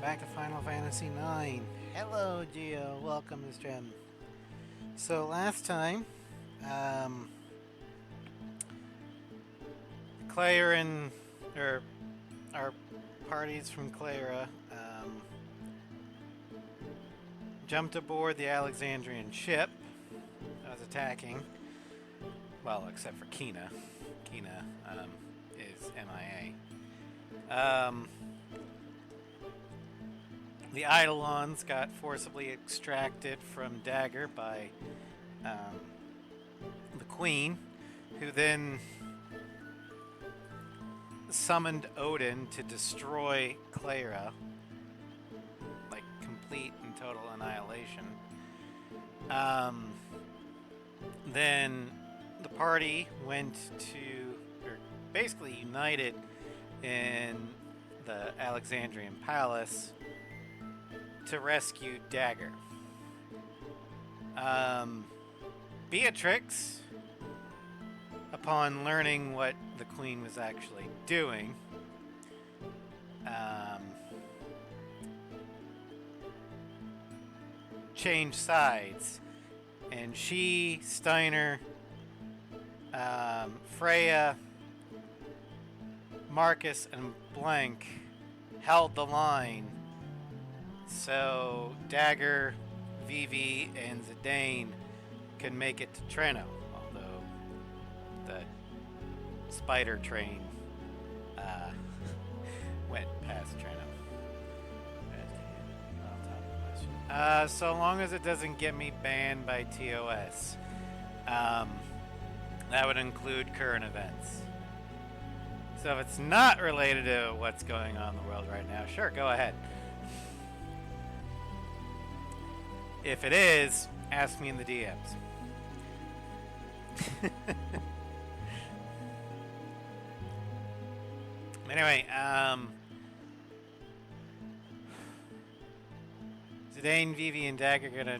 back to Final Fantasy IX. Hello, Geo. Welcome, Ms. Gem. So last time, um, Claire and or our parties from Clara jumped aboard the Alexandrian ship that was attacking. Well, except for Kina. Kina is MIA. The Eidolons got forcibly extracted from Dagger by the Queen, who then summoned Odin to destroy Clara, like complete and total annihilation. Then the party went to, or basically united in the Alexandrian Palace to rescue Dagger. Beatrix, upon learning what the Queen was actually doing, changed sides, and she, Steiner, Freya, Marcus, and Blank held the line so Dagger, Vivi, and Zidane could make it to Treno, although the spider train went past Treno. So long as it doesn't get me banned by TOS. That would include current events. So if it's not related to what's going on in the world right now, sure, go ahead. If it is, ask me in the DMs. Anyway, Zidane, Vivi, and Dagger are gonna. How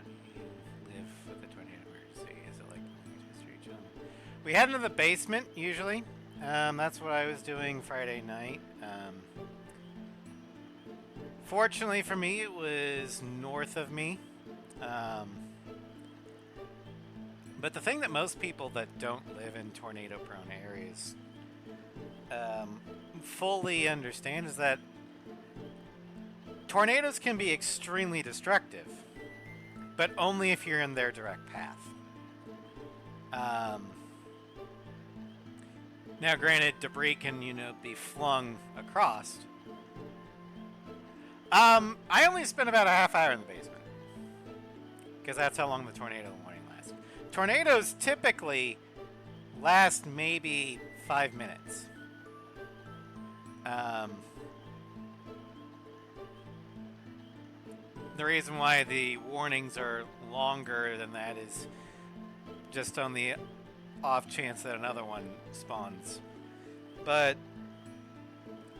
do you live with the tornado emergency? Is it like history? We head into the basement usually. That's what I was doing Friday night. Fortunately for me, it was north of me. But the thing that most people that don't live in tornado-prone areas fully understand is that tornadoes can be extremely destructive, but only if you're in their direct path. Now, granted, debris can, be flung across. I only spent about a half hour in the basement, because that's how long the tornado warning lasts. Tornadoes typically last maybe 5 minutes. The reason why the warnings are longer than that is just on the off chance that another one spawns. But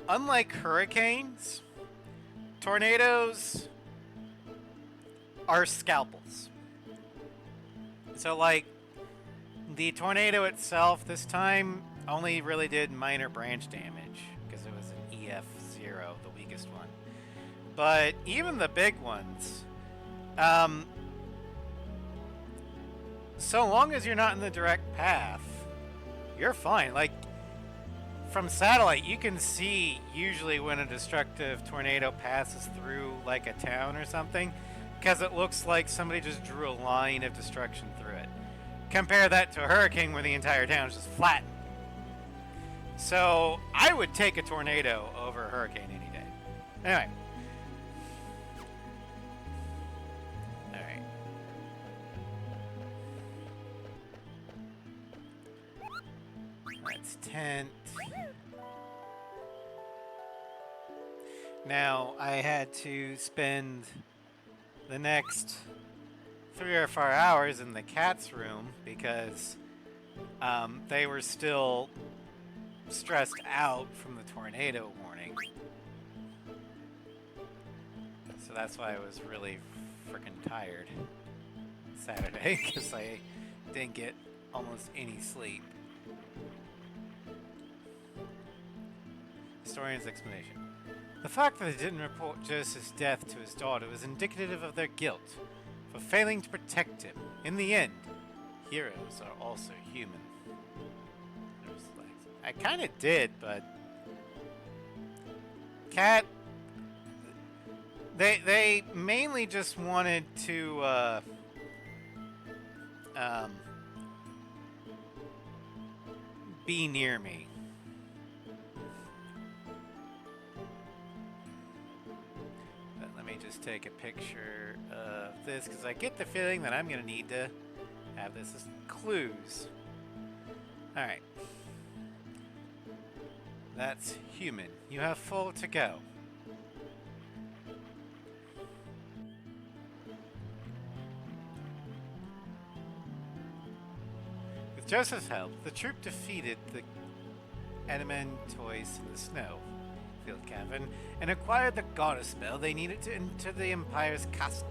unlike hurricanes, tornadoes are scalpels. So, like, the tornado itself this time only really did minor branch damage because it was an EF0, the weakest one. But even the big ones, so long as you're not in the direct path, you're fine. Like, from satellite, you can see usually when a destructive tornado passes through, like, a town or something, because it looks like somebody just drew a line of destruction through it. Compare that to a hurricane where the entire town is just flattened. So, I would take a tornado over a hurricane any day. Anyway. Alright. Let's tent. Now, I had to spend the next 3 or 4 hours in the cat's room because they were still stressed out from the tornado warning. So that's why I was really freaking tired Saturday, because I didn't get almost any sleep. Historian's explanation. The fact that they didn't report Joseph's death to his daughter was indicative of their guilt for failing to protect him. In the end, heroes are also human. I kind of did, but Cat. They mainly just wanted to be near me. But let me just take a picture of this because I get the feeling that I'm gonna need to have this as clues. All right. That's human. You have 4 to go. With Joseph's help, the troop defeated the Enemantois in the Snowfield Cavern and acquired the goddess spell they needed to enter the Empire's castle.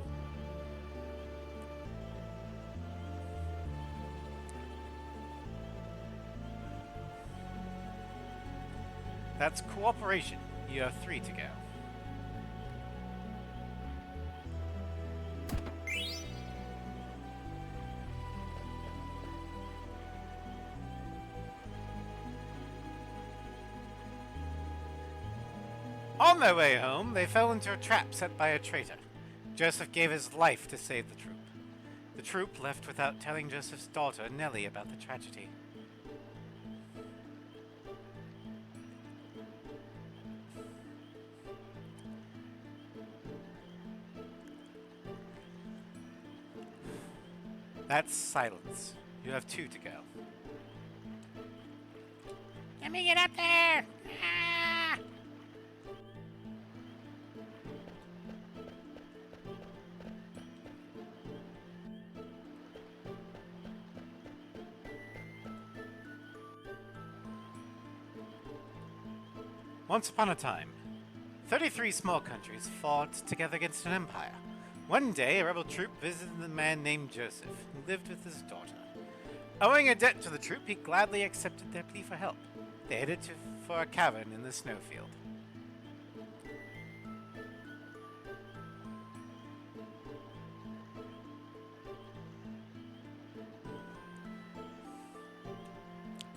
That's cooperation. You have 3 to go. On their way home, they fell into a trap set by a traitor. Joseph gave his life to save the troop. The troop left without telling Joseph's daughter, Nellie, about the tragedy. That's silence. You have 2 to go. Let me get up there! Ah! Once upon a time, 33 small countries fought together against an empire. One day, a rebel troop visited a man named Joseph, who lived with his daughter. Owing a debt to the troop, he gladly accepted their plea for help. They headed for a cavern in the snowfield.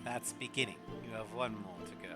That's beginning. You have 1 more to go.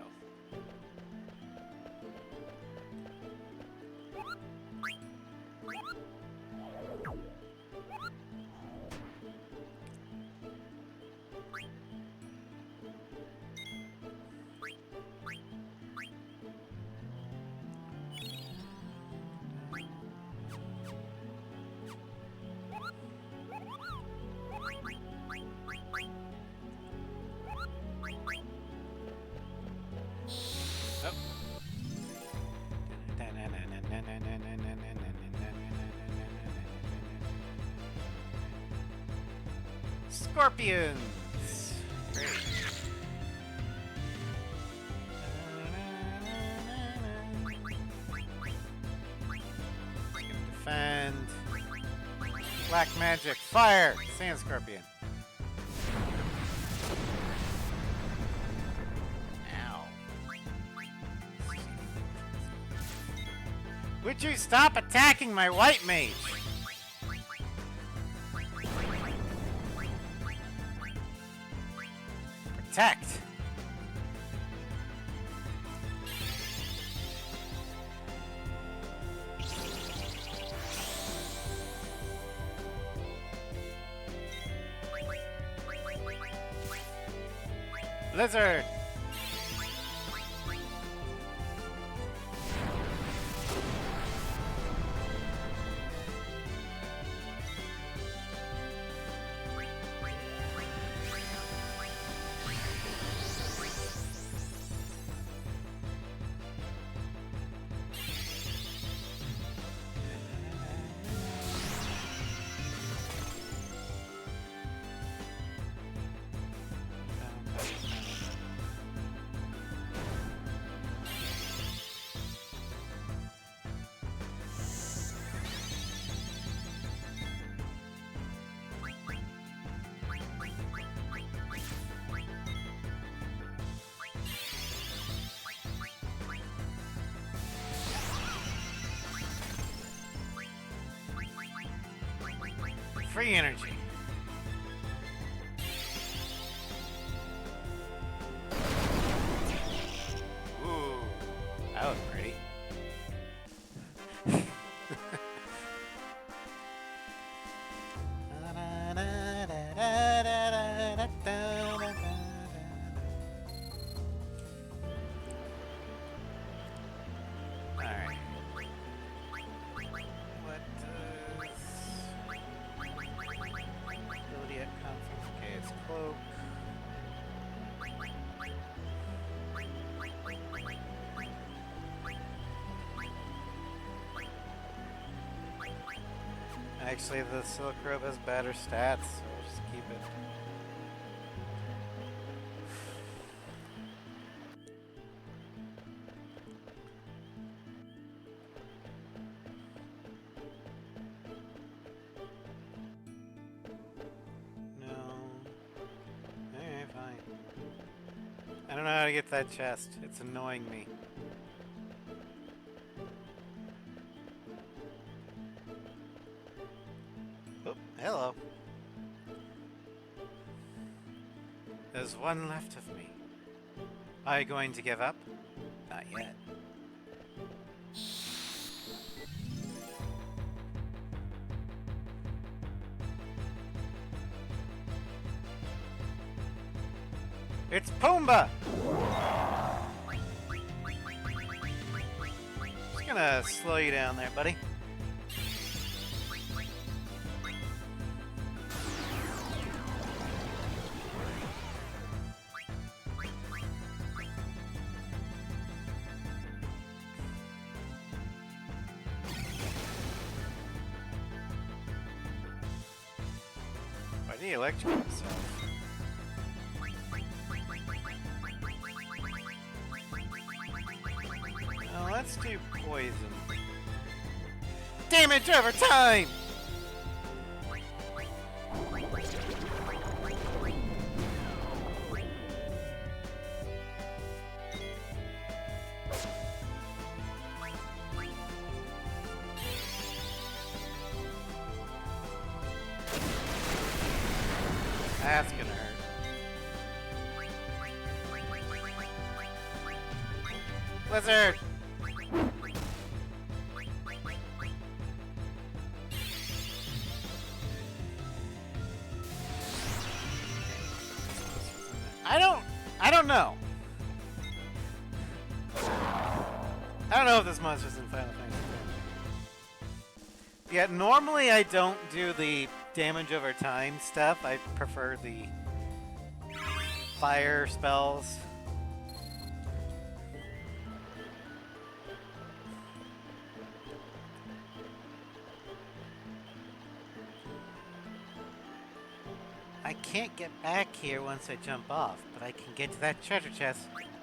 Scorpions! Great. Defend. Black magic. Fire! Sand Scorpion. Ow. Would you stop attacking my white mage? Protect. Blizzard. Free energy. Ooh, that was pretty. Alright. What does ability at conference? Okay, it's cloak. Actually, the Silk Robe has better stats, so we'll just keep it. No. Alright, fine. I don't know how to get that chest. It's annoying me. Oh, hello. There's one left of me. Are you going to give up? Not yet. It's Pumbaa! Just gonna slow you down there, buddy. Why did he electrocute himself? Oh, let's do poison. Damage over time! That's gonna hurt. Blizzard! I don't know. I don't know if this monster's in Final Fantasy. Yeah, normally I don't do the damage over time stuff. I prefer the fire spells. I can't get back here once I jump off, but I can get to that treasure chest.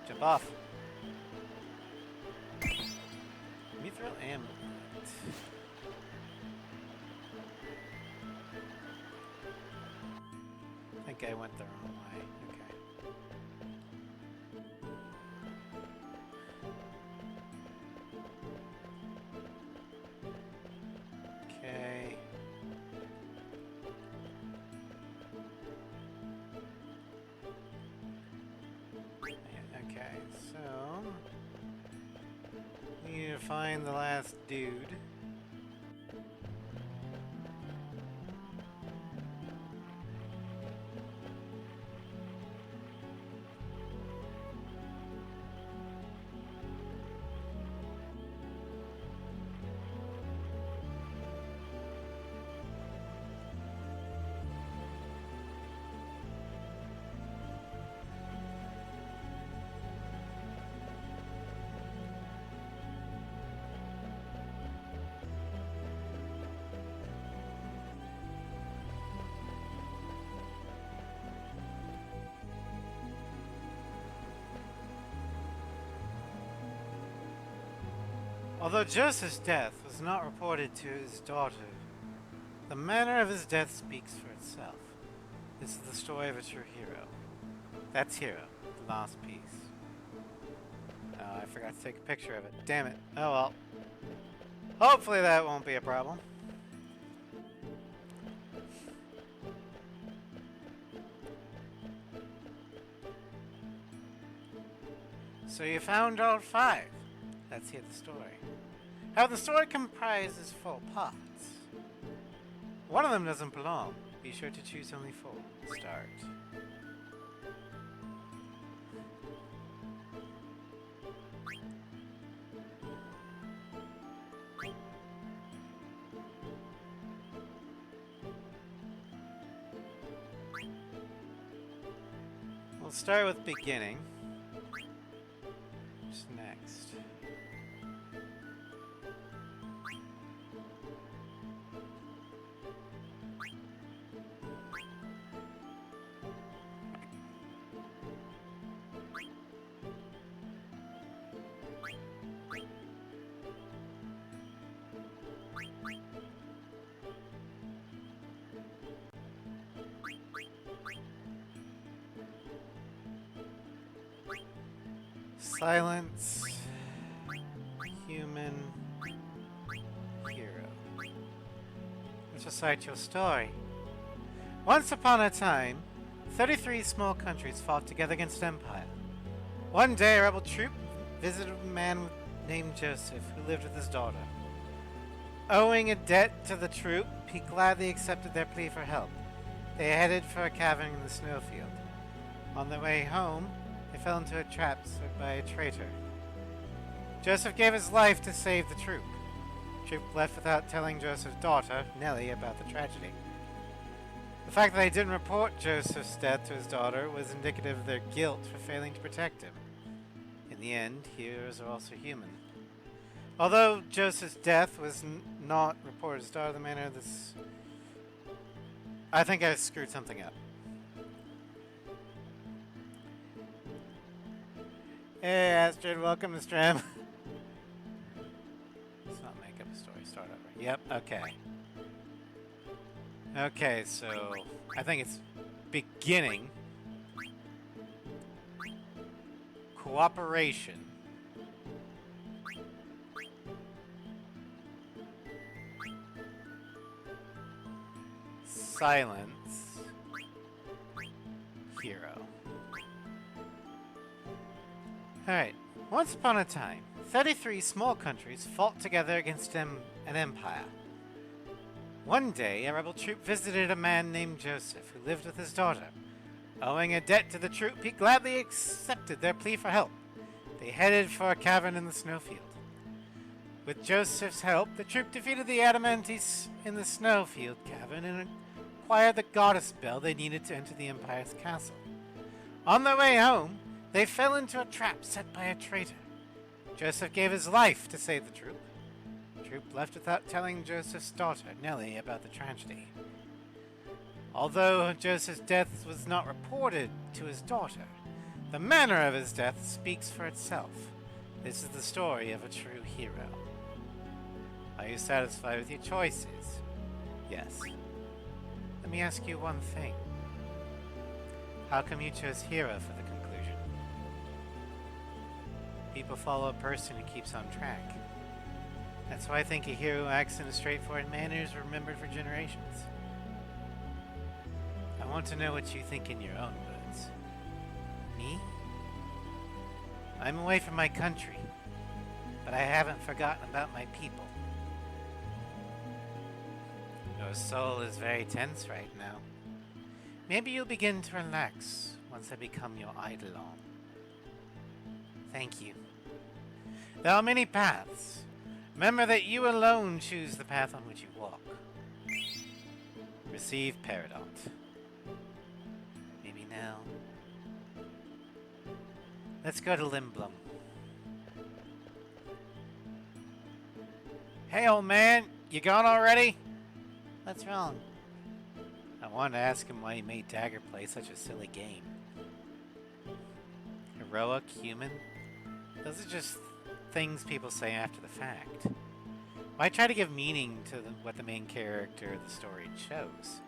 Jump off. Mithril amulet. I think I went the wrong way. Okay. Okay. Okay, so we need to find the last dude. Although Joseph's death was not reported to his daughter, the manner of his death speaks for itself. This is the story of a true hero. That's Hero, the last piece. Oh, I forgot to take a picture of it. Damn it. Oh well. Hopefully that won't be a problem. So you found all 5. Let's hear the story. How the story comprises 4 parts. One of them doesn't belong. Be sure to choose only 4. Start. We'll start with beginning. What's next? Silence. Human. Hero. Let's recite your story. Once upon a time, 33 small countries fought together against Empire. One day, a rebel troop visited a man named Joseph who lived with his daughter. Owing a debt to the troop, he gladly accepted their plea for help. They headed for a cavern in the snowfield. On their way home, they fell into a trap set by a traitor. Joseph gave his life to save the troop. The troop left without telling Joseph's daughter, Nellie, about the tragedy. The fact that they didn't report Joseph's death to his daughter was indicative of their guilt for failing to protect him. In the end, heroes are also human. Although Joseph's death was not reported to his daughter, the manner of this... I think I screwed something up. Hey Astrid, welcome to stream. Let's not make up a story, start over. Yep, okay. Okay, so I think it's beginning. Cooperation. Silence. Hero. Alright, once upon a time, 33 small countries fought together against an empire. One day, a rebel troop visited a man named Joseph, who lived with his daughter. Owing a debt to the troop, he gladly accepted their plea for help. They headed for a cavern in the snowfield. With Joseph's help, the troop defeated the Adamantes in the snowfield cavern and acquired the goddess bell they needed to enter the Empire's castle. On their way home, they fell into a trap set by a traitor. Joseph gave his life to save the troop. The troop left without telling Joseph's daughter, Nellie, about the tragedy. Although Joseph's death was not reported to his daughter, the manner of his death speaks for itself. This is the story of a true hero. Are you satisfied with your choices? Yes. Let me ask you one thing. How come you chose hero for the conclusion? People follow a person who keeps on track. That's why I think a hero who acts in a straightforward manner is remembered for generations. I want to know what you think in your own words. Me? I'm away from my country, but I haven't forgotten about my people. Your soul is very tense right now. Maybe you'll begin to relax once I become your eidolon. Thank you. There are many paths. Remember that you alone choose the path on which you walk. Receive Peridot. Maybe now. Let's go to Limblum. Hey old man, you gone already? What's wrong? I wanted to ask him why he made Dagger play such a silly game. Heroic, human? Those are just things people say after the fact. Why try to give meaning to what the main character of the story chose?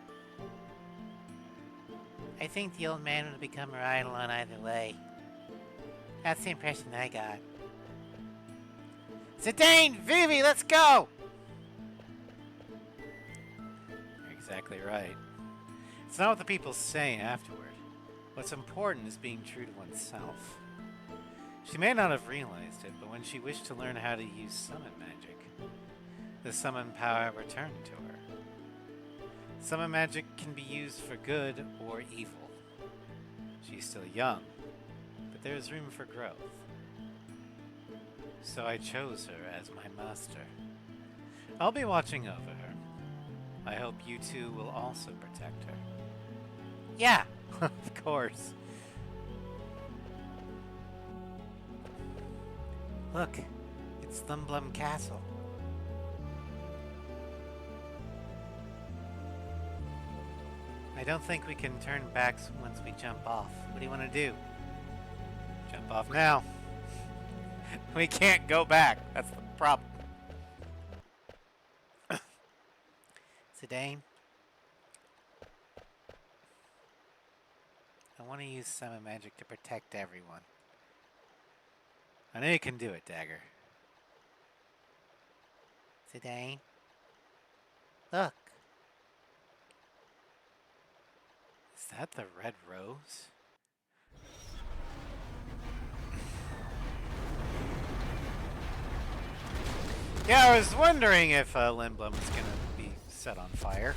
I think the old man would become her eidolon either way. That's the impression I got. Zidane! Vivi, let's go! You're exactly right. It's not what the people say afterward. What's important is being true to oneself. She may not have realized it, but when she wished to learn how to use summon magic, the summon power returned to her. Summon magic can be used for good or evil. She's still young, but there is room for growth. So I chose her as my master. I'll be watching over her. I hope you two will also protect her. Yeah, of course. Look, it's Thumblum Castle. I don't think we can turn back once we jump off. What do you want to do? Jump off now. We can't go back. That's the problem. Zidane, I want to use summon magic to protect everyone. I know you can do it, Dagger. Zidane, look. Is that the red rose? Yeah, I was wondering if Lindblum was going to be set on fire.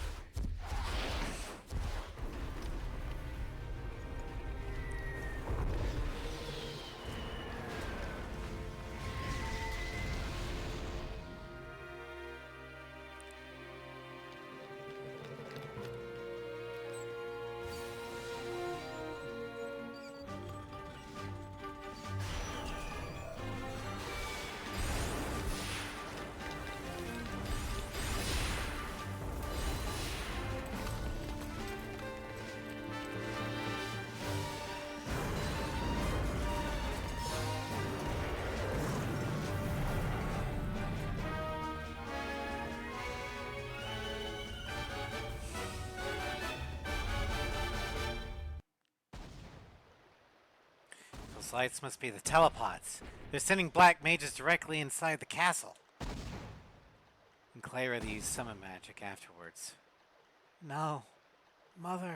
Those lights must be the telepods. They're sending black mages directly inside the castle. And Clara to use summon magic afterwards. No. Mother.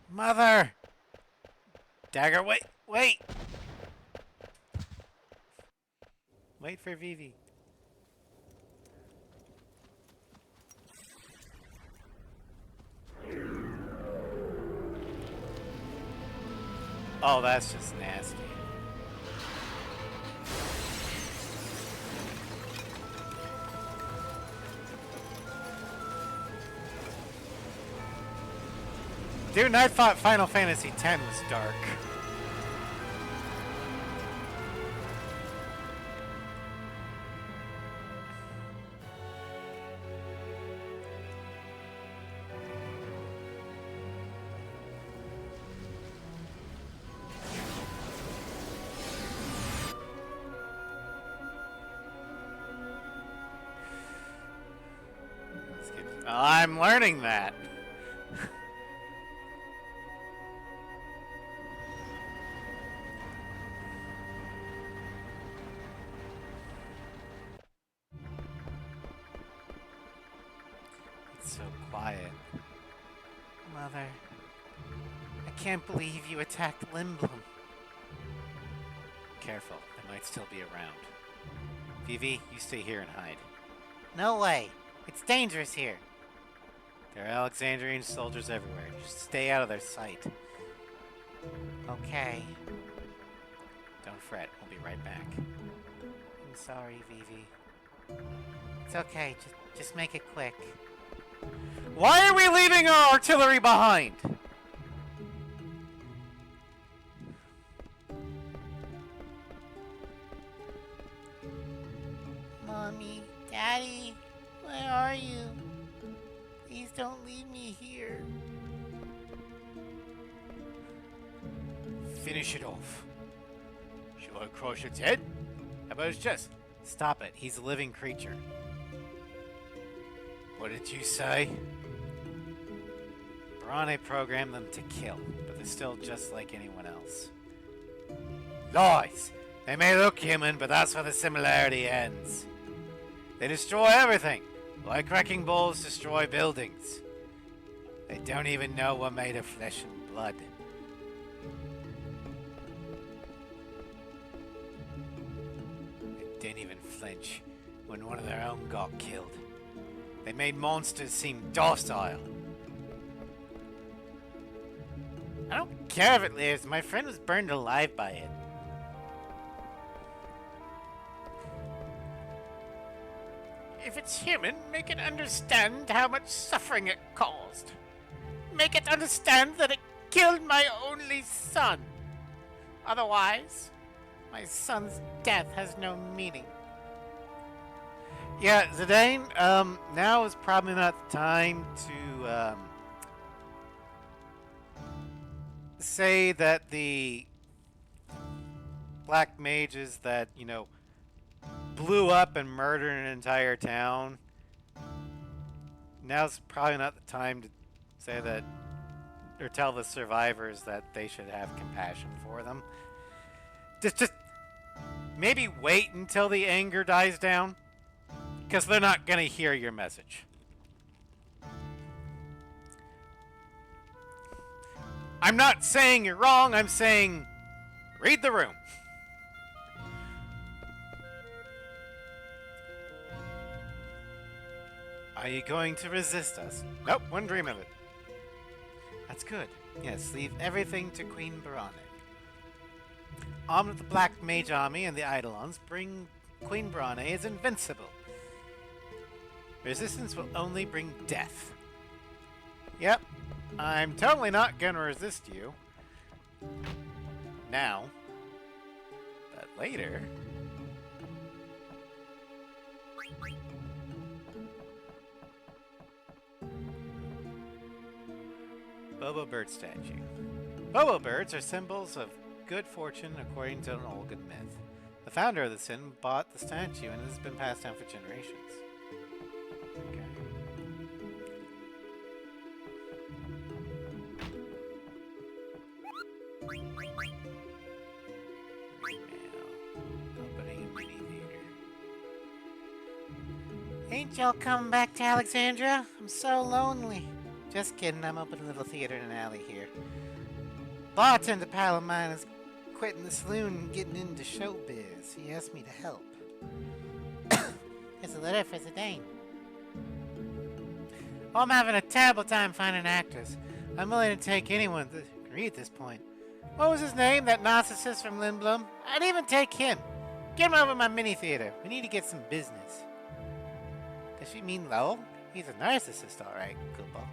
Mother! Dagger, wait! Wait! Wait for Vivi. Oh, that's just nasty. Dude, I thought Final Fantasy X was dark. I'm learning that. It's so quiet. Mother, I can't believe you attacked Lindblum. Careful, they might still be around. Vivi, you stay here and hide. No way. It's dangerous here. There are Alexandrian soldiers everywhere. Just stay out of their sight. Okay. Don't fret. We'll be right back. I'm sorry, Vivi. It's okay. Just make it quick. Why are we leaving our artillery behind? Mommy, Daddy, where are you? Please don't leave me here. Finish it off. Shall I crush its head? How about his chest? Stop it. He's a living creature. What did you say? Bronte programmed them to kill, but they're still just like anyone else. Lies! They may look human, but that's where the similarity ends. They destroy everything, like wrecking balls destroy buildings. They don't even know we're made of flesh and blood. didn't even flinch when one of their own got killed. They made monsters seem docile. I don't care if it lives. My friend was burned alive by it. If it's human, make it understand how much suffering it caused. Make it understand that it killed my only son. Otherwise, my son's death has no meaning. Yeah, Zidane, now is probably not the time to, say that the black mages that, you know, blew up and murdered an entire town. Now's probably not the time to say that, or tell the survivors that they should have compassion for them. Just maybe wait until the anger dies down, because they're not going to hear your message. I'm not saying you're wrong, I'm saying read the room. Are you going to resist us? Nope, wouldn't dream of it. That's good. Yes, leave everything to Queen Baronic. Armed with the Black Mage Army and the Eidolons, bring Queen Baronic is invincible. Resistance will only bring death. Yep, I'm totally not gonna resist you. Now. But later... Bobo Bird statue. Bobo birds are symbols of good fortune according to an Olgan myth. The founder of the sin bought the statue and it has been passed down for generations. Okay. Opening a mini theater. Ain't y'all coming back to Alexandria? I'm so lonely. Just kidding, I'm opening a little theater in an alley here. Bartender pal of mine is quitting the saloon and getting into showbiz. He asked me to help. It's a letter for Zidane. Oh, I'm having a terrible time finding actors. I'm willing to take anyone that can read at this point. What was his name, that narcissist from Lindblom? I'd even take him. Get him over to my mini theater. We need to get some business. Does she mean Lowell? He's a narcissist, alright, Koopa.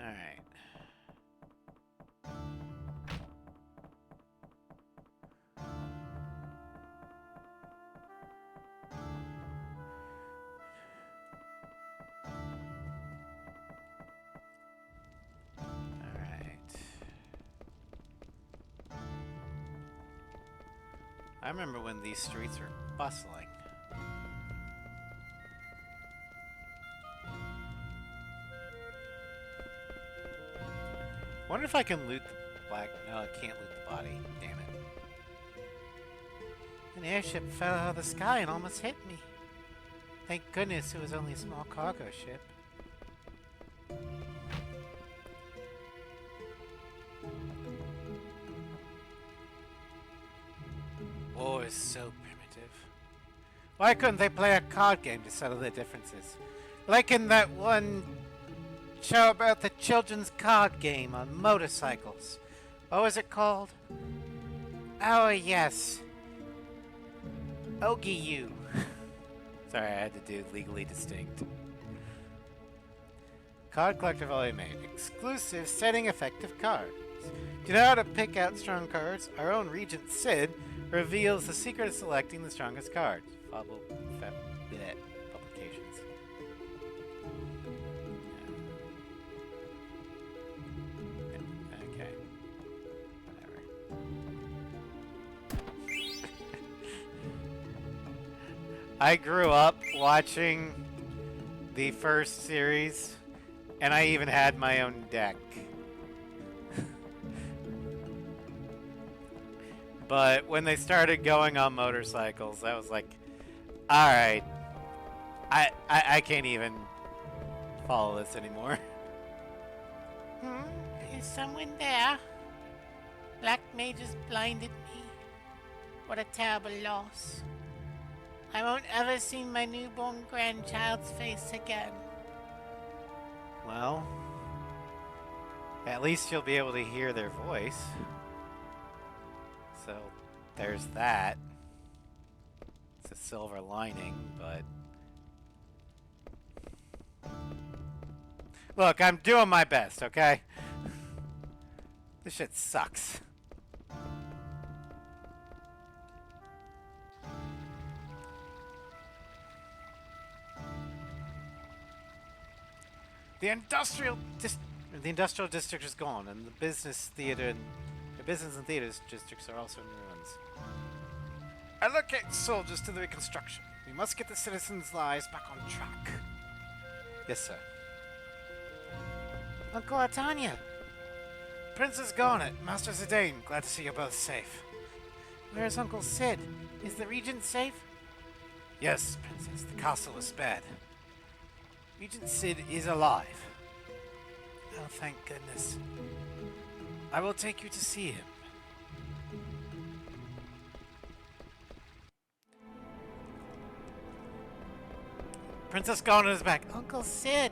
Alright. I remember when these streets were bustling. Wonder if I can loot the black... No, I can't loot the body. Damn it. An airship fell out of the sky and almost hit me. Thank goodness it was only a small cargo ship. War is so primitive. Why couldn't they play a card game to settle their differences? Like in that one show about the children's card game on motorcycles. What was it called? Oh, yes. Ogiu. Sorry, I had to do Legally Distinct. Card Collector Volume 8. Exclusive setting effective cards. To know how to pick out strong cards, our own Regent Sid reveals the secret of selecting the strongest cards. Publications. Okay. Whatever. I grew up watching the first series And I even had my own deck. But when they started going on motorcycles, I was like, alright, I can't even follow this anymore. Is someone there? Black Mage has blinded me. What a terrible loss. I won't ever see my newborn grandchild's face again. Well, at least you'll be able to hear their voice. So, there's that. It's a silver lining, but... Look, I'm doing my best, okay? This shit sucks. The industrial district is gone, and the business and theater districts are also in ruins. Allocate soldiers to the reconstruction. We must get the citizens' lives back on track. Yes, sir. Uncle Artania. Princess Garnet, Master Zidane, glad to see you're both safe. Where is Uncle Sid? Is the Regent safe? Yes, Princess, the castle is spared. Regent Sid is alive. Oh, thank goodness. I will take you to see him. Princess Garnet is back. Uncle Sid!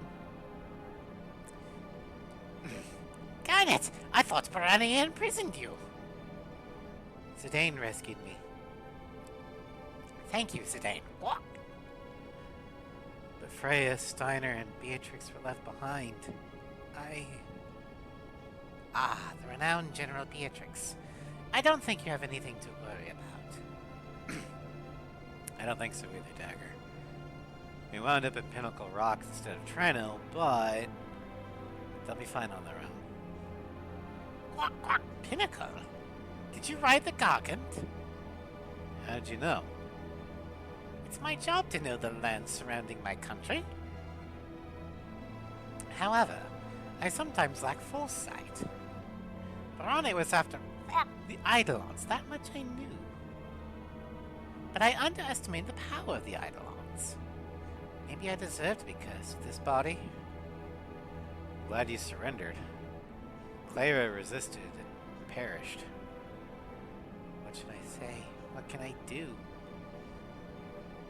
Garnet! I thought Piranha imprisoned you. Zidane rescued me. Thank you, Zidane. What? But Freya, Steiner, and Beatrix were left behind. The renowned General Beatrix. I don't think you have anything to worry about. I don't think so either, Dagger. We wound up at Pinnacle Rock instead of Treno, but they'll be fine on their own. Quack, quack, Pinnacle? Did you ride the Gargant? How'd you know? It's my job to know the land surrounding my country. However, I sometimes lack foresight. Barane was after the Eidolons, that much I knew. But I underestimated the power of the Eidolons. Maybe I deserve to be cursed with this body. Glad you surrendered. Clara resisted and perished. What should I say? What can I do?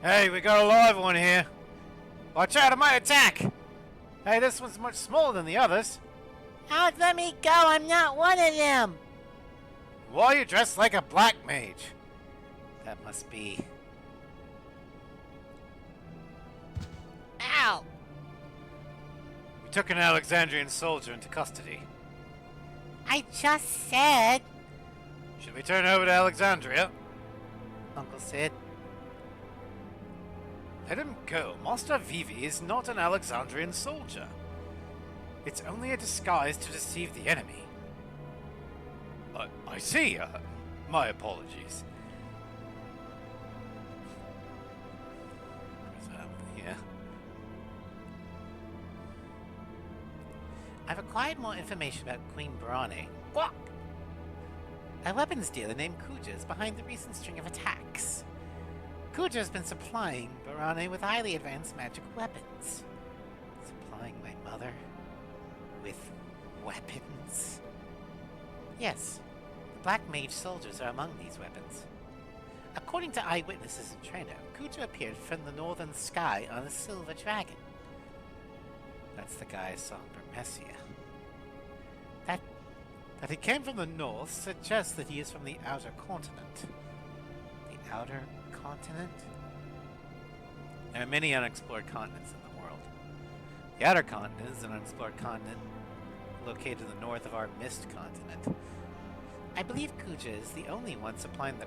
Hey, we got a live one here. Watch out, it might attack. Hey, this one's much smaller than the others. Let me go, I'm not one of them. Why are you dressed like a black mage? That must be... Ow! We took an Alexandrian soldier into custody. I just said... Should we turn over to Alexandria? Uncle Sid. Let him go. Master Vivi is not an Alexandrian soldier. It's only a disguise to deceive the enemy. I see. My apologies. Yeah. I've acquired more information about Queen Barane. What? A weapons dealer named Kuja is behind the recent string of attacks. Kuja has been supplying Barane with highly advanced magic weapons. Supplying my mother with weapons? Yes, the Black Mage soldiers are among these weapons. According to eyewitnesses in Treno, Kuja appeared from the northern sky on a silver dragon. That's the guy I saw in Bermesia. That he came from the north suggests that he is from the outer continent. The outer continent? There are many unexplored continents in the world. The outer continent is an unexplored continent located to the north of our mist continent. I believe Kuja is the only one supplying the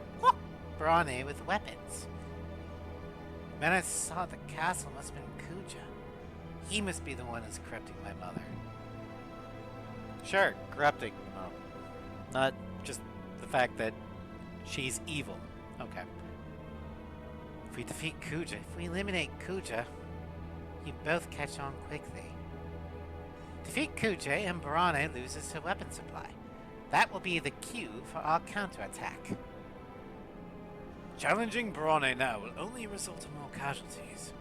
Barane with weapons. The man I saw at the castle must have been Kuja. He must be the one who's corrupting my mother. Sure, corrupting. Not just the fact that she's evil. Okay. If we defeat Kuja, if we eliminate Kuja, you both catch on quickly. Defeat Kuja and Barane loses her weapon supply. That will be the cue for our counterattack. Challenging Barane now will only result in more casualties.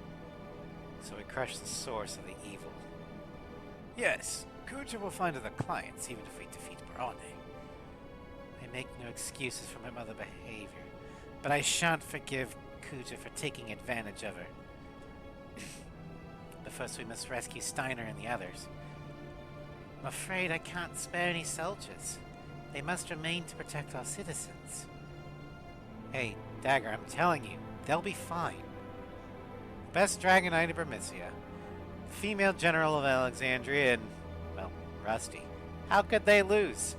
So we crush the source of the evil. Yes, Kuja will find other clients even if we defeat Barane. I make no excuses for my other behavior, but I shan't forgive Kuja for taking advantage of her. But first we must rescue Steiner and the others. I'm afraid I can't spare any soldiers. They must remain to protect our citizens. Hey, Dagger, I'm telling you, they'll be fine. The best Dragon Knight of Bermisia, the female general of Alexandria, and, well, Rusty. How could they lose?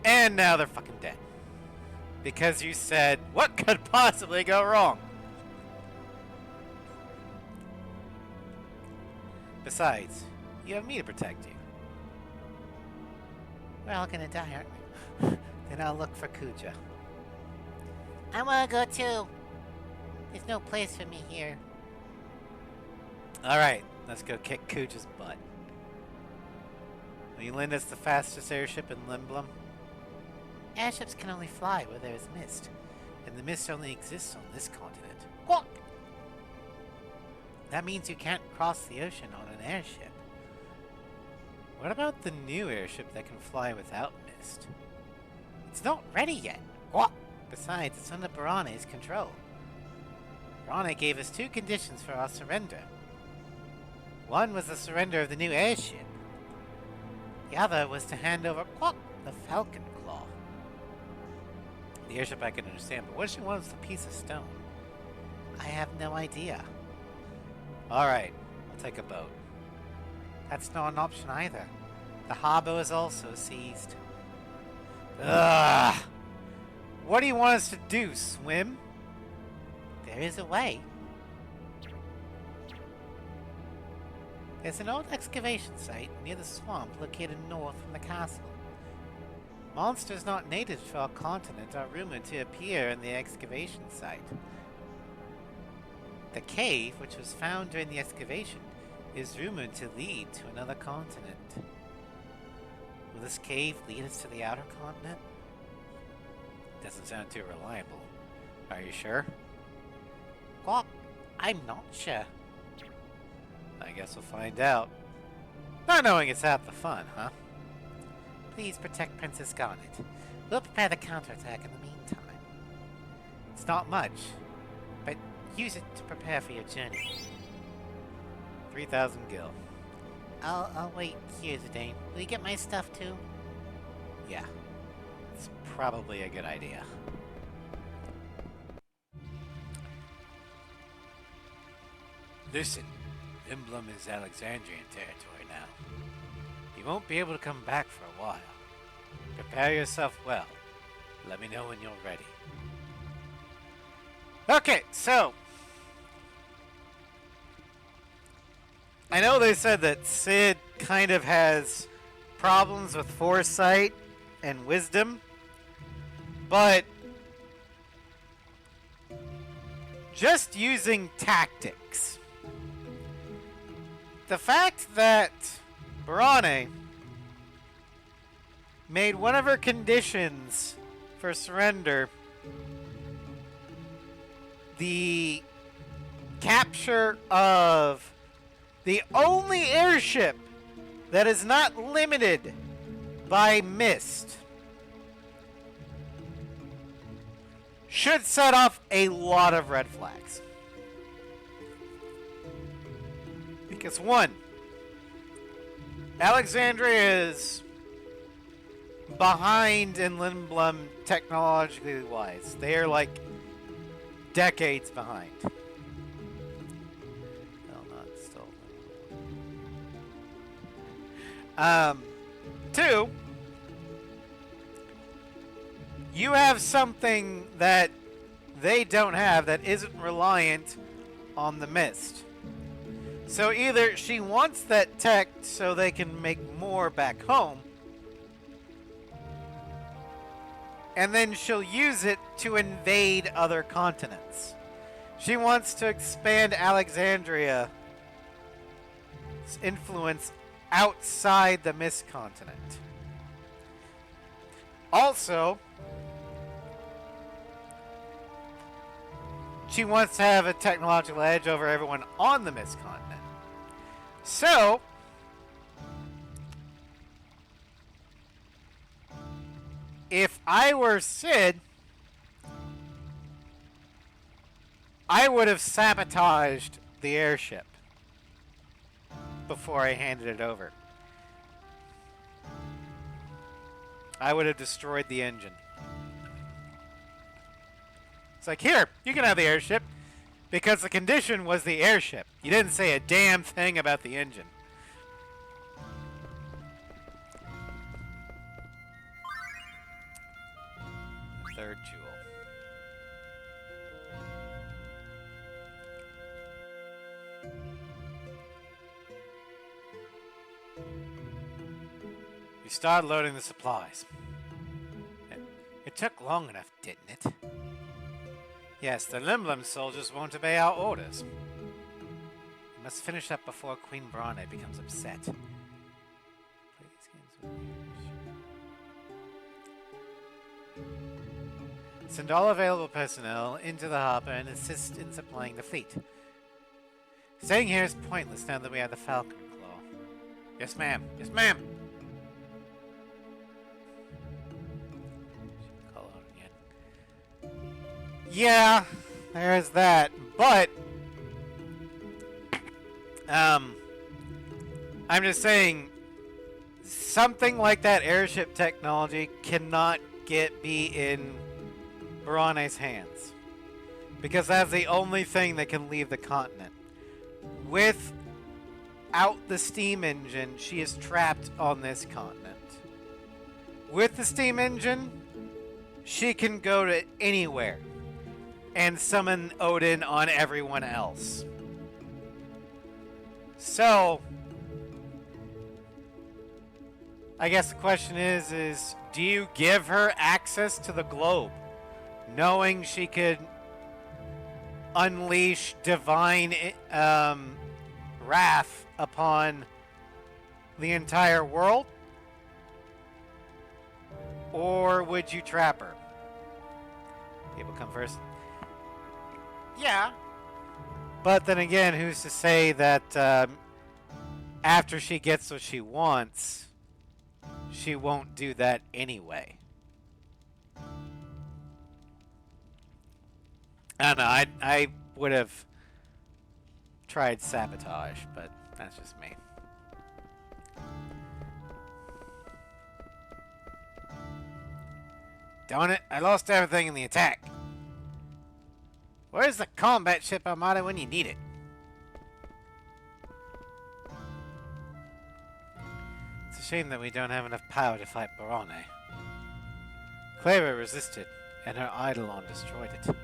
And now they're fucking dead. Because you said, what could possibly go wrong? Besides, you have me to protect you. We're all gonna die, aren't we? Then I'll look for Kuja. I wanna go too. There's no place for me here. Alright, let's go kick Kuja's butt. Will you lend us the fastest airship in Lindblum? Airships can only fly where there is mist, and the mist only exists on this continent. What? That means you can't cross the ocean on an airship. What about the new airship that can fly without mist? It's not ready yet. What? Besides, it's under Barane's control. Barane gave us 2 conditions for our surrender. One was the surrender of the new airship. The other was to hand over the Falcon Claw. The airship I can understand, but what she wants the piece of stone? I have no idea. Alright, I'll take a boat. That's not an option either. The harbor is also seized. Ugh! What do you want us to do, swim? There is a way. There's an old excavation site near the swamp located north from the castle. Monsters not native to our continent are rumored to appear in the excavation site. The cave, which was found during the excavation, is rumored to lead to another continent. Will this cave lead us to the outer continent? Doesn't sound too reliable. Are you sure? Well, I'm not sure. I guess we'll find out. Not knowing it's half the fun, huh? Please protect Princess Garnet. We'll prepare the counterattack in the meantime. It's not much, but use it to prepare for your journey. 3,000 gil. I'll wait here, Zidane. Will you get my stuff too? Yeah. It's probably a good idea. Listen, Lindblum is Alexandrian territory now. You won't be able to come back for a while. Prepare yourself well. Let me know when you're ready. Okay, so I know they said that Cid kind of has problems with foresight and wisdom, but just using tactics. The fact that Barane made one of her conditions for surrender the capture of the only airship that is not limited by mist should set off a lot of red flags. Because one, Alexandria is behind in Lindblum technologically wise. They are like decades behind. Two, you have something that they don't have that isn't reliant on the mist. So either she wants that tech so they can make more back home, and then she'll use it to invade other continents. She wants to expand Alexandria's influence outside the Mist Continent. Also, she wants to have a technological edge over everyone on the Mist Continent. So, if I were Sid, I would have sabotaged the airship before I handed it over. I would have destroyed the engine. It's like, here, you can have the airship, because the condition was the airship. You didn't say a damn thing about the engine. Third jewel. You started loading the supplies. It took long enough, didn't it? Yes, the Limblum soldiers won't obey our orders. We must finish up before Queen Brane becomes upset. Send all available personnel into the harbor and assist in supplying the fleet. Staying here is pointless now that we have the Falcon Claw. Yes, ma'am. Yes, ma'am. Call out again. Yeah, there's that. But I'm just saying, something like that airship technology cannot be in Brane's hands, because that's the only thing that can leave the continent. Without the steam engine, she is trapped on this continent. With the steam engine, she can go to anywhere and summon Odin on everyone else. So, I guess the question is do you give her access to the globe, knowing she could unleash divine wrath upon the entire world? Or would you trap her? People come first. Yeah. But then again, who's to say that after she gets what she wants, she won't do that anyway? I don't know. I would have tried sabotage, but that's just me. Darn it, I lost everything in the attack. Where's the combat ship armada when you need it? It's a shame that we don't have enough power to fight Brane. Clara resisted, and her Eidolon destroyed it.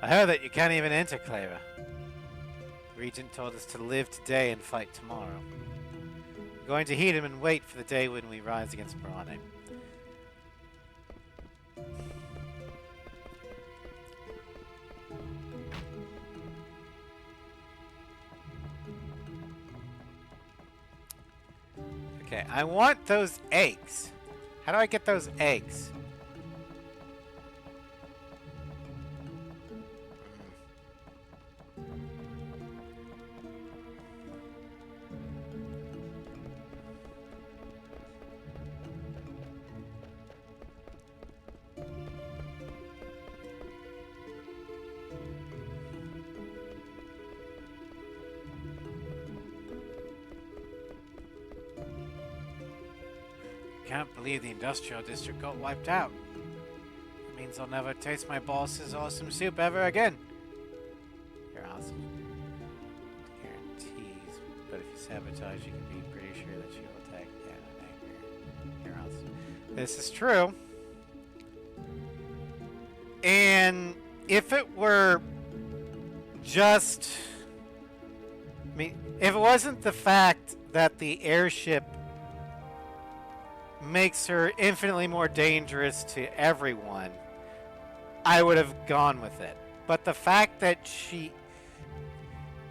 I heard that you can't even enter Clara. The Regent told us to live today and fight tomorrow. We're going to heed him and wait for the day when we rise against Brane. Okay, I want those eggs. How do I get those eggs? Can't believe the industrial district got wiped out. It means I'll never taste my boss's awesome soup ever again. You're awesome. Guarantees, but if you sabotage, you can be pretty sure that she will attack again in anger. You're awesome. This is true. And if it were just... I mean, if it wasn't the fact that the airship makes her infinitely more dangerous to everyone, I would have gone with it. But the fact that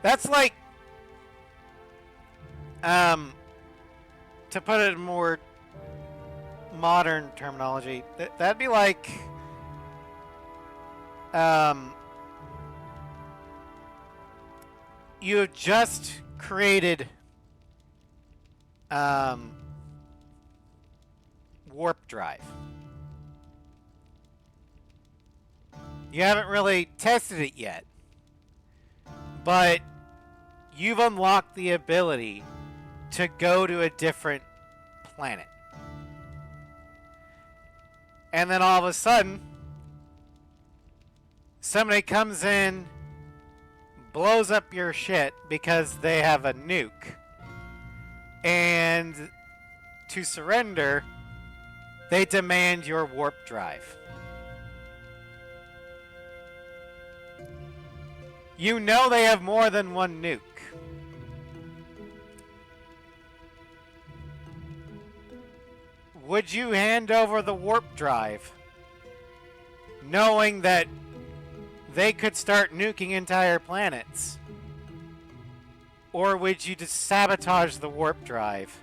that's like to put it in more modern terminology, that'd be like you have just created warp drive. You haven't really tested it yet, but you've unlocked the ability to go to a different planet. And then all of a sudden, somebody comes in, blows up your shit because they have a nuke. And to surrender, they demand your warp drive. You know they have more than one nuke. Would you hand over the warp drive, knowing that they could start nuking entire planets? Or would you just sabotage the warp drive,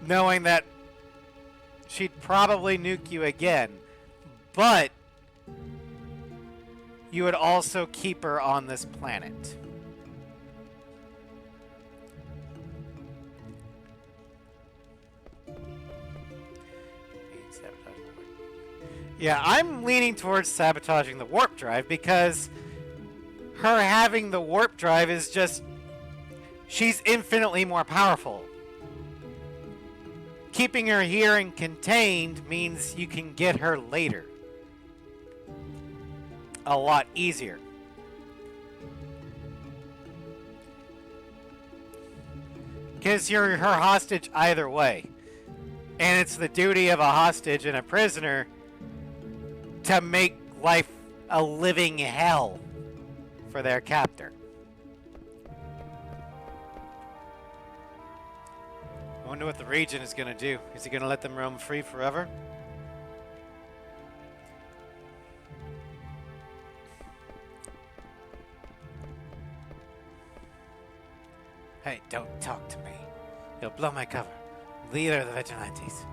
knowing that she'd probably nuke you again, but you would also keep her on this planet? Yeah, I'm leaning towards sabotaging the warp drive because her having the warp drive is just... she's infinitely more powerful. Keeping her here and contained means you can get her later a lot easier. Because you're her hostage either way. And it's the duty of a hostage and a prisoner to make life a living hell for their captor. I wonder what the Regent is going to do. Is he going to let them roam free forever? Hey, don't talk to me. You'll blow my cover. Leader of the Vigilantes.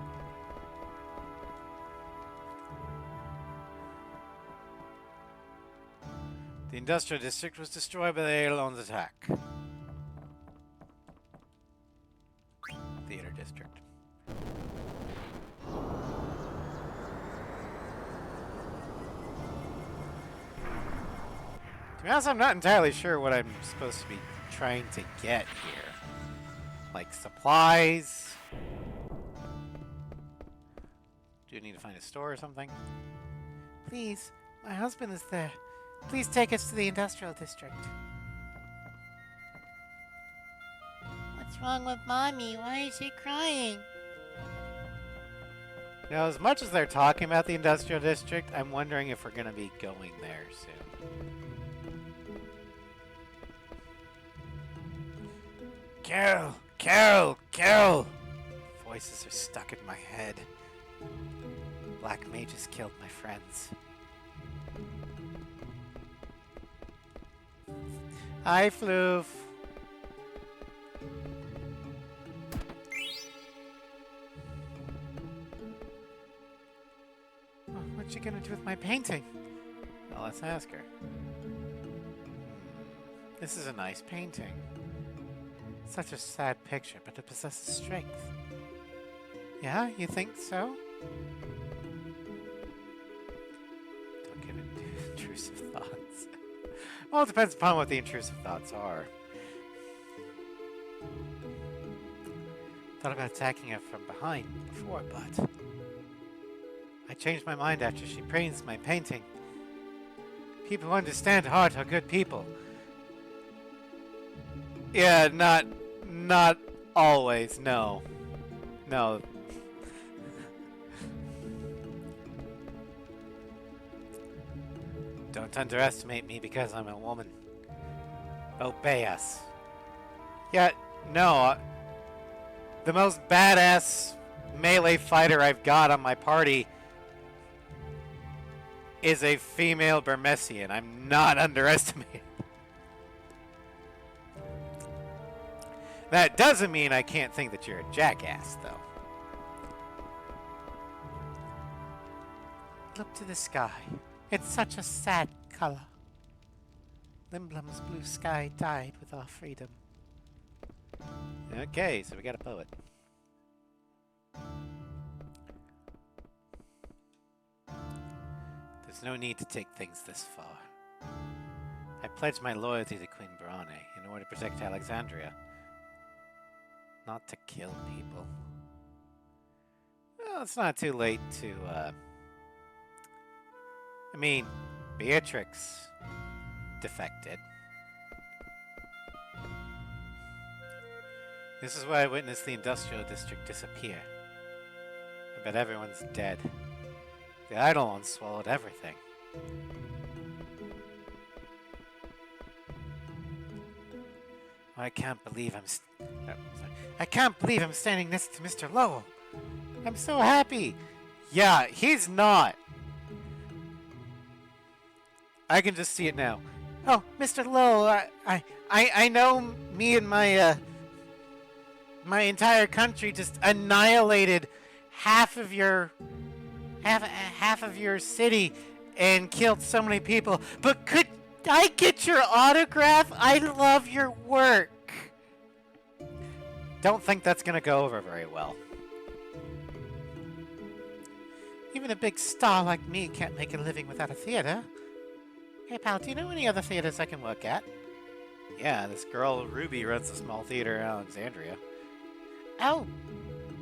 The industrial district was destroyed by the Aeolon's attack. Theater district. To be honest, I'm not entirely sure what I'm supposed to be trying to get here. Like supplies. Do you need to find a store or something? Please, my husband is there. Please take us to the industrial district. What's wrong with Mommy? Why is she crying? Now, as much as they're talking about the industrial district, I'm wondering if we're going to be going there soon. Carol! Carol! Carol! Voices are stuck in my head. Black mages killed my friends. Hi, Floof. Oh, what's she gonna do with my painting? Well, let's ask her. This is a nice painting. Such a sad picture, but it possesses strength. Yeah, you think so? Don't give it intrusive thoughts. Well, it depends upon what the intrusive thoughts are. Thought about attacking her from behind before, but I changed my mind after she praised my painting. People who understand art are good people. Yeah, not always, no. No. Don't underestimate me because I'm a woman. Obey us. Yeah, no. The most badass melee fighter I've got on my party is a female Burmesian. I'm not underestimating. That doesn't mean I can't think that you're a jackass, though. Look to the sky. It's such a sad color. Limblom's blue sky died with our freedom. Okay, so we got a poet. There's no need to take things this far. I pledge my loyalty to Queen Brane in order to protect Alexandria. Not to kill people. Well, it's not too late to, I mean, Beatrix defected. This is why I witnessed the industrial district disappear. I bet everyone's dead. The Eidolon swallowed everything. I can't believe I can't believe I'm standing next to Mr. Lowell. I'm so happy. Yeah, he's not. I can just see it now. Oh, Mr. Lowell, I know me and my my entire country just annihilated half of your city and killed so many people. But could I get your autograph? I love your work. Don't think that's gonna go over very well. Even a big star like me can't make a living without a theater. Hey pal, do you know any other theaters I can work at? Yeah, this girl Ruby runs a small theater in Alexandria. Oh,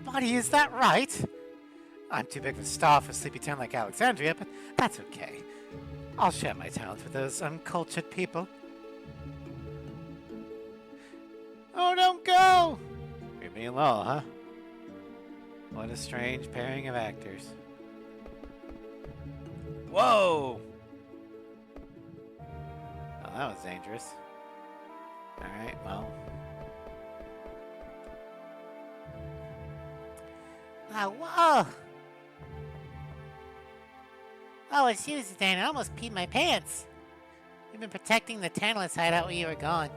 buddy, is that right? I'm too big of a star for a sleepy town like Alexandria, but that's okay. I'll share my talents with those uncultured people. Oh, don't go! You're being low, huh? What a strange pairing of actors. Whoa! Oh, that was dangerous. Alright, well. Oh, whoa! Oh, it's you, Zidane. I almost peed my pants. We've been protecting the Tantalus hideout while you were gone.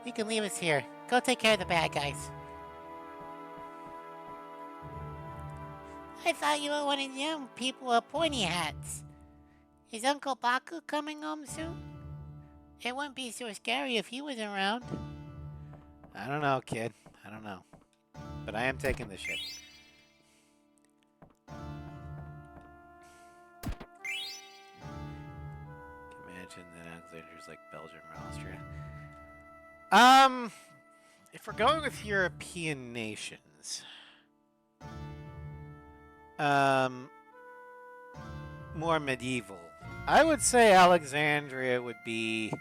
You can leave us here. Go take care of the bad guys. I thought you were one of them people with pointy hats. Is Uncle Baku coming home soon? It wouldn't be so scary if he was around. I don't know, kid. I don't know. But I am taking the ship. Imagine that Alexandria's like Belgium or Austria. If we're going with European nations, more medieval, I would say Alexandria would be.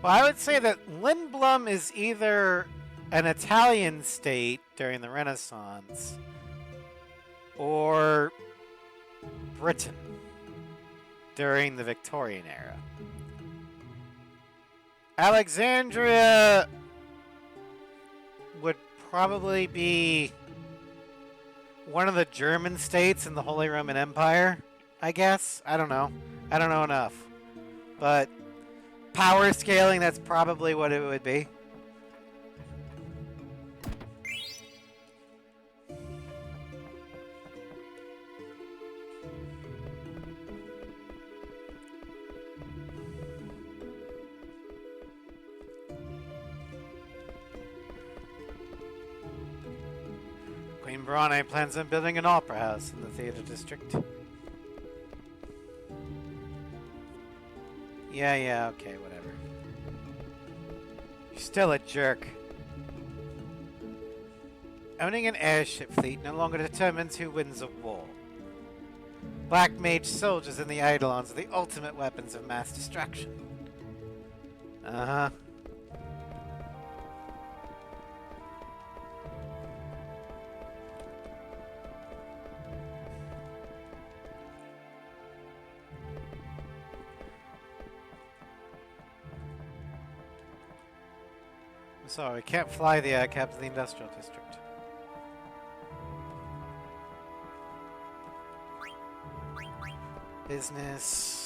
Well, I would say that Lindblum is either an Italian state during the Renaissance or Britain during the Victorian era. Alexandria would probably be one of the German states in the Holy Roman Empire, I guess. I don't know. I don't know enough. But power scaling, that's probably what it would be. Queen Brane plans on building an opera house in the theater district. Yeah, okay, whatever. You're still a jerk. Owning an airship fleet no longer determines who wins a war. Black mage soldiers and the Eidolons are the ultimate weapons of mass destruction. Uh-huh. Sorry, we can't fly the air cabs in the industrial district. Business.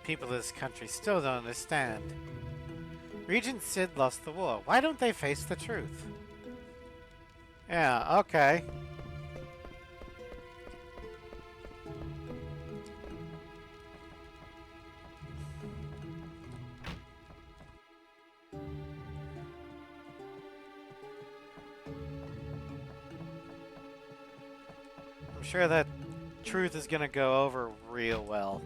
People of this country still don't understand. Regent Sid lost the war. Why don't they face the truth? Yeah, okay. I'm sure that truth is gonna go over real well.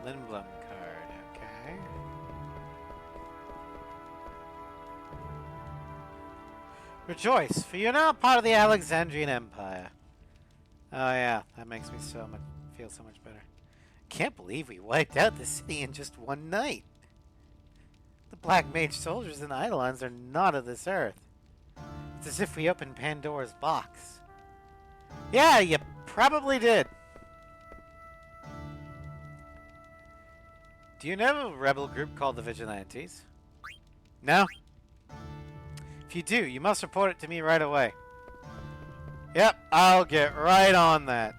Lindblom card, okay. Rejoice, for you're now part of the Alexandrian Empire. Oh yeah, that makes me feel so much better. Can't believe we wiped out the city in just one night. The Black Mage soldiers and Eidolons are not of this earth. It's as if we opened Pandora's box. Yeah, you probably did. Do you know a rebel group called the Vigilantes? No? If you do, you must report it to me right away. Yep, I'll get right on that.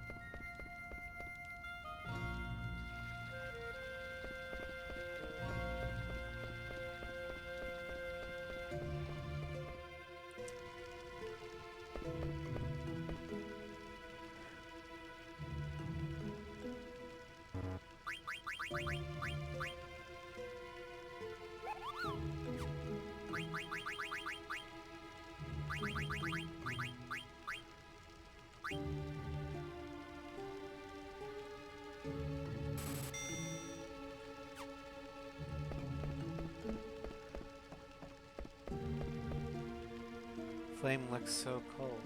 Flame looks so cold.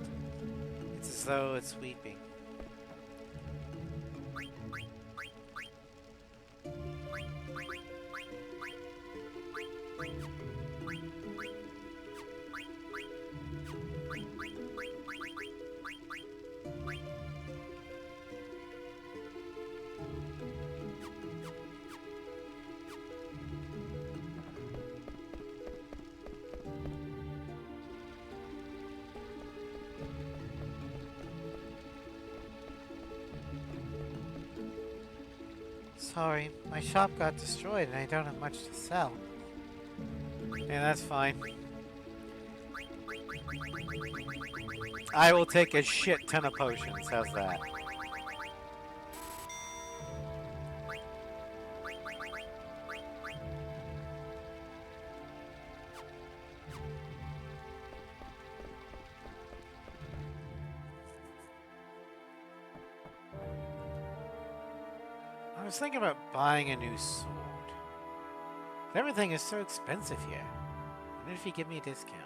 It's as though it's weeping. Sorry, my shop got destroyed and I don't have much to sell. Yeah, that's fine. I will take a shit ton of potions, how's that? I was thinking about buying a new sword. But everything is so expensive here. What if you give me a discount?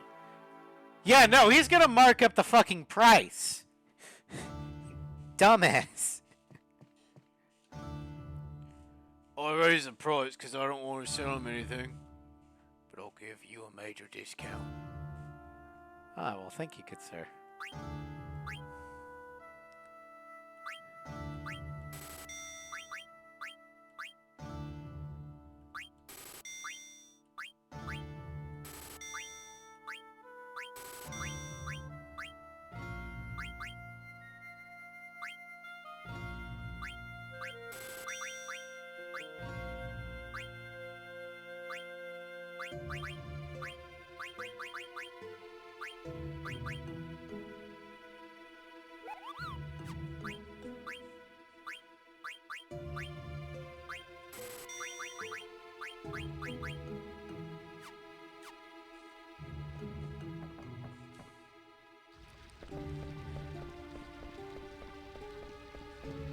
Yeah, no, he's gonna mark up the fucking price. Dumbass. I raise the price because I don't want to sell him anything. But I'll give you a major discount. Ah, well, thank you, good sir.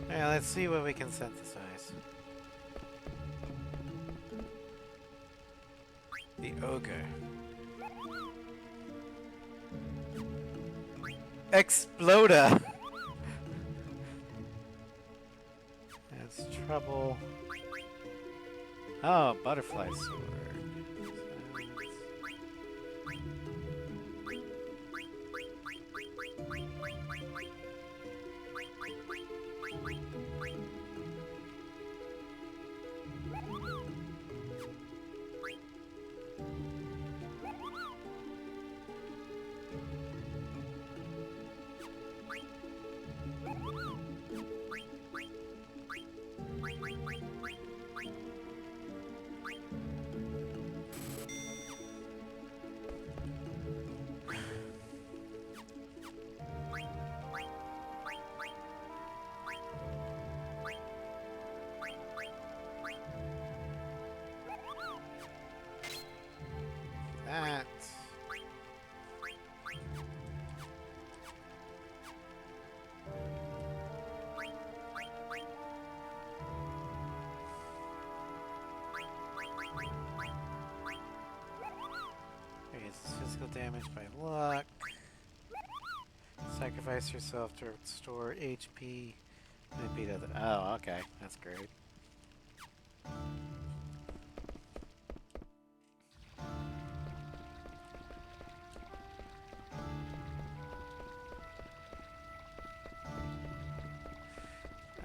Yeah, let's see what we can synthesize. The ogre. Exploda! That's trouble. Oh, butterfly sword. That. Okay, it's physical damage by luck. Sacrifice yourself to restore HP. And beat other. Oh, okay, that's great.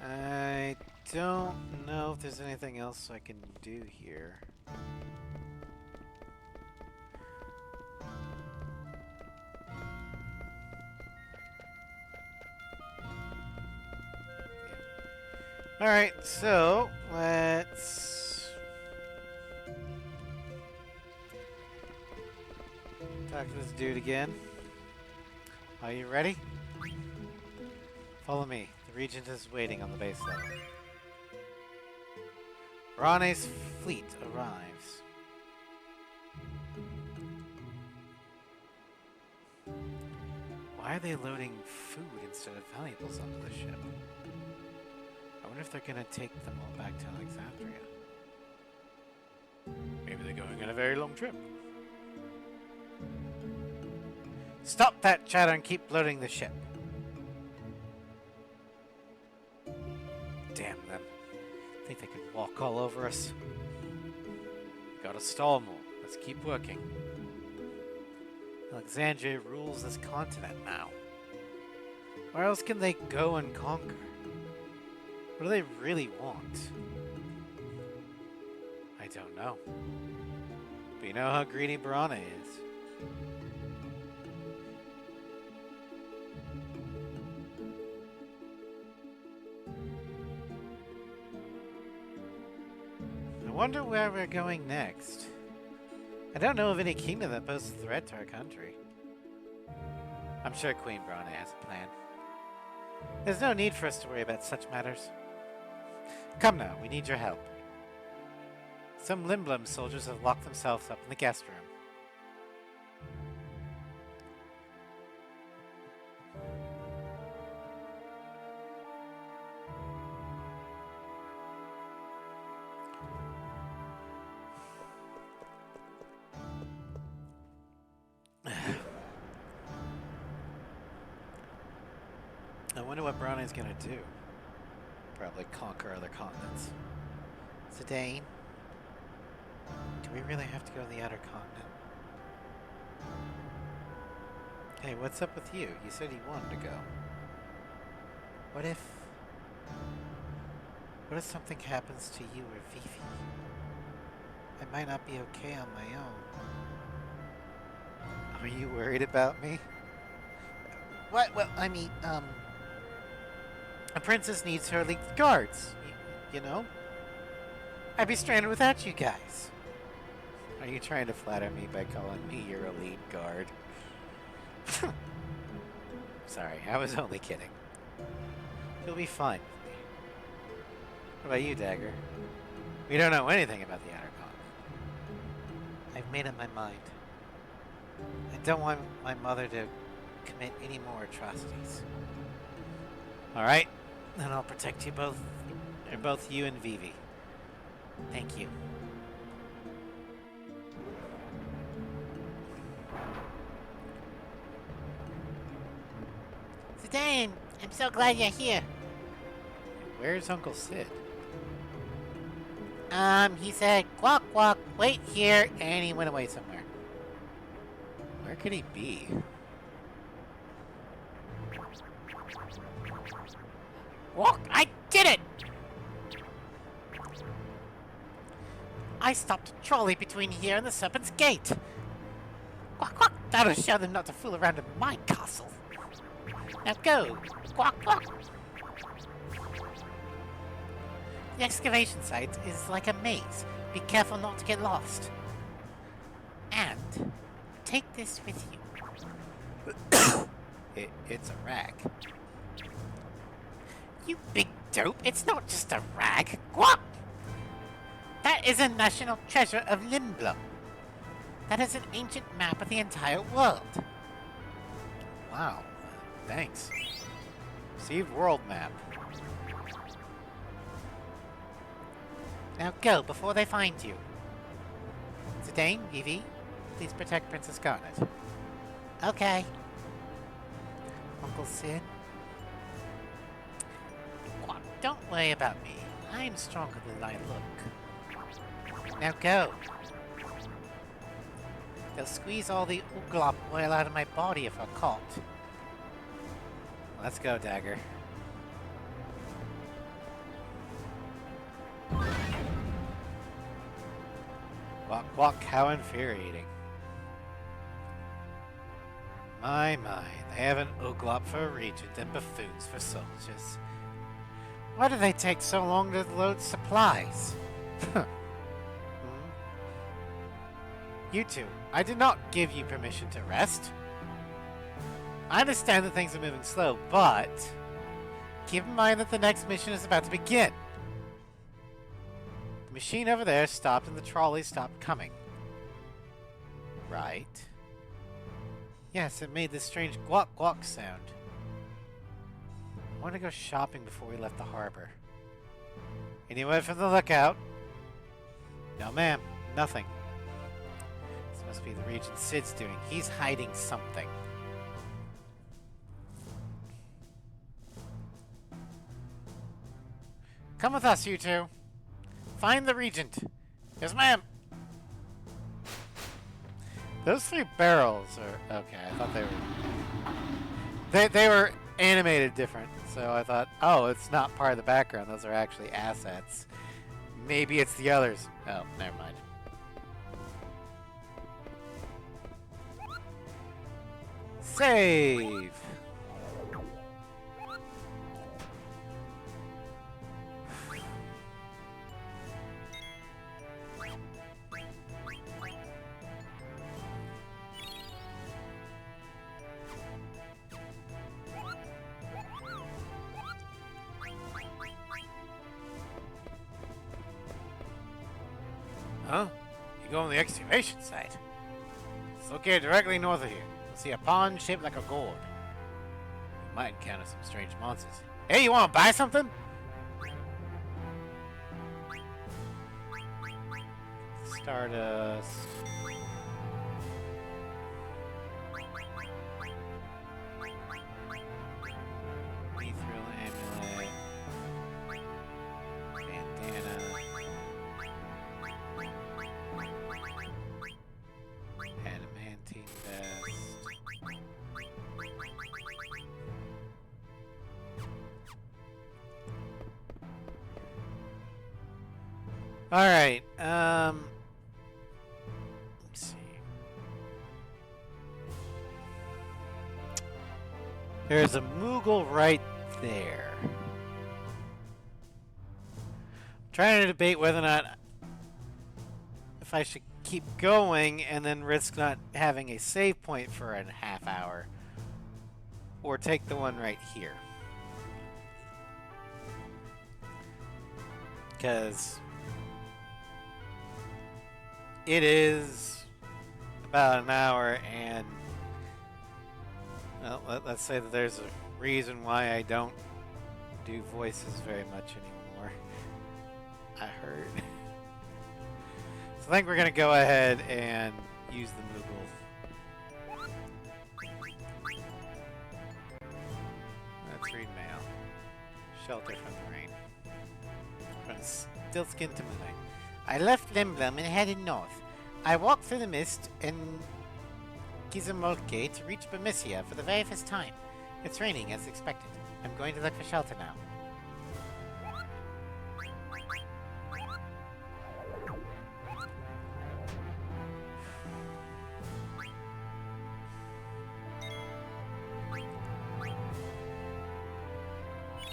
I don't know if there's anything else I can do here. Alright, so let's talk to this dude again. Are you ready? Follow me. The regent is waiting on the base level. Rane's fleet arrives. Why are they loading food instead of valuables onto the ship? I wonder if they're gonna take them all back to Alexandria. Maybe they're going on a very long trip. Stop that chatter and keep loading the ship. Damn them. Think they can walk all over us? Gotta stall more. Let's keep working. Alexandria rules this continent now. Where else can they go and conquer? What do they really want? I don't know. But you know how greedy Brane is. I wonder where we're going next. I don't know of any kingdom that poses a threat to our country. I'm sure Queen Brane has a plan. There's no need for us to worry about such matters. Come now, we need your help. Some Limblum soldiers have locked themselves up in the guest room. I wonder what Brownie's gonna do. Probably conquer other continents. Zidane, do we really have to go to the outer continent? Hey, what's up with you? You said you wanted to go. What if something happens to you or Vivi? I might not be okay on my own. Are you worried about me? What? Well, I mean, a princess needs her lead guards, you know? I'd be stranded without you guys. Are you trying to flatter me by calling me your elite guard? Sorry, I was only kidding. You'll be fine with me. What about you, Dagger? We don't know anything about the outer continent. I've made up my mind. I don't want my mother to commit any more atrocities. Alright, then I'll protect you both, or both you and Vivi. Thank you. Zidane, I'm so glad you're here. Where's Uncle Sid? He said, "Quack, quack, wait here," and he went away somewhere. Where could he be? Walk, I did it! I stopped a trolley between here and the Serpent's Gate. Quack, quack, that'll show them not to fool around in my castle. Now go, quack, quack. The excavation site is like a maze. Be careful not to get lost. And take this with you. It's a rag. You big dope, it's not just a rag. Quack! That is a national treasure of Limblum. That is an ancient map of the entire world. Wow, thanks. Received world map. Now go before they find you. Zidane, Vivi, please protect Princess Garnet. Okay. Uncle Sid? Quack, don't worry about me. I am stronger than I look. Now go. They'll squeeze all the Uglop oil out of my body if I'm caught. Let's go, Dagger. Quack, quack, how infuriating. My, they have an Uglop for a regent and buffoons for soldiers. Why do they take so long to load supplies? You two, I did not give you permission to rest. I understand that things are moving slow, but keep in mind that the next mission is about to begin. The machine over there stopped and the trolley stopped coming. Right? Yes, it made this strange guac guac sound. I want to go shopping before we left the harbor. Any word from the lookout? No, ma'am. Nothing. This must be the Regent Sid's doing. He's hiding something. Come with us, you two. Find the Regent. Yes, ma'am. Those 3 barrels are... Okay, I thought they were... They were animated different, so I thought, oh, it's not part of the background. Those are actually assets. Maybe it's the others. Oh, never mind. Save! Huh? You go on the excavation site. It's located directly north of here. You'll see a pond shaped like a gourd. You might encounter some strange monsters. Hey, you want to buy something? Stardust. Need Alright, let's see. There's a Moogle right there. Trying to debate whether or not if I should keep going and then risk not having a save point for a half hour, or take the one right here. Because it is about an hour, and well, let's say that there's a reason why I don't do voices very much anymore. I heard. So I think we're going to go ahead and use the Moogle. Let's read mail. Shelter from the rain. From still skin to moving. I left Limblum and headed north. I walked through the mist and Gizamolke to reach Bemisia for the very first time. It's raining as expected. I'm going to look for shelter now.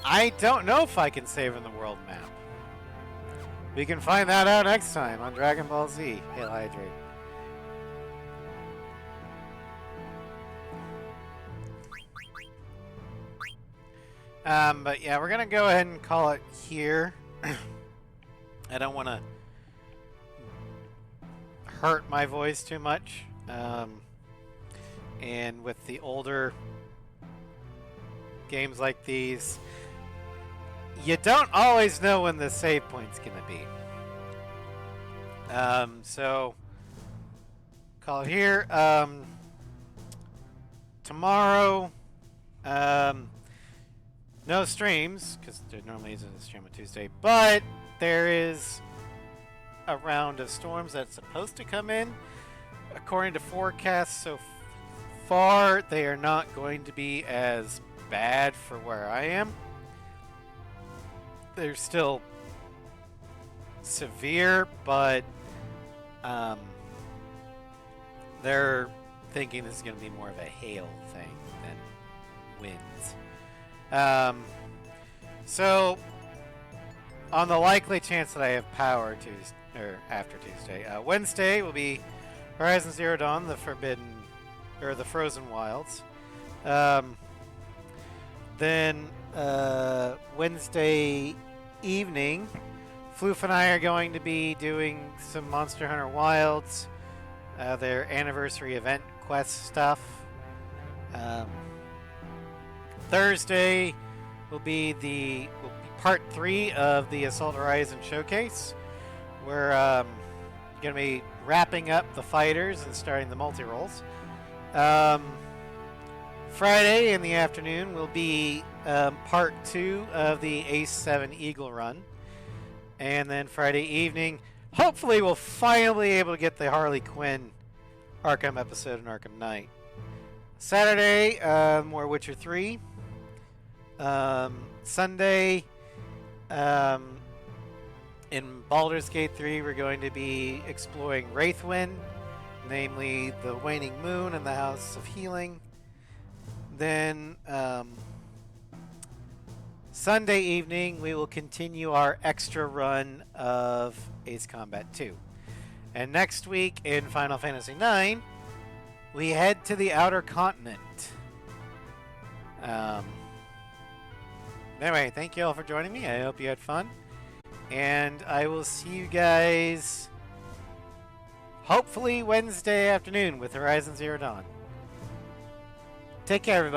I don't know if I can save in the world map. We can find that out next time on Dragon Ball Z. Hail Hydrate. But yeah, we're gonna go ahead and call it here. I don't want to hurt my voice too much. And with the older games like these, you don't always know when the save point's gonna be. So call it here. Tomorrow, no streams because there normally isn't a stream on Tuesday, but there is a round of storms that's supposed to come in. According to forecasts so far, they are not going to be as bad for where I am. They're still severe, but they're thinking this is going to be more of a hail thing than winds. So, on the likely chance that I have power after Tuesday, Wednesday will be Horizon Zero Dawn, the Frozen Wilds. Then Wednesday evening, Floof and I are going to be doing some Monster Hunter Wilds, their anniversary event quest stuff. Thursday will be part 3 of the Assault Horizon Showcase. We're going to be wrapping up the fighters and starting the multi-rolls. Friday in the afternoon will be part 2 of the Ace 7 Eagle Run. And then Friday evening, hopefully we'll finally be able to get the Harley Quinn Arkham episode in Arkham Knight. Saturday, more Witcher 3. Sunday, in Baldur's Gate 3, we're going to be exploring Wraithwind, namely the Waning Moon and the House of Healing. Then, Sunday evening, we will continue our extra run of Ace Combat 2. And next week in Final Fantasy IX, we head to the Outer Continent. Anyway, thank you all for joining me. I hope you had fun. And I will see you guys hopefully Wednesday afternoon with Horizon Zero Dawn. Take care, everybody.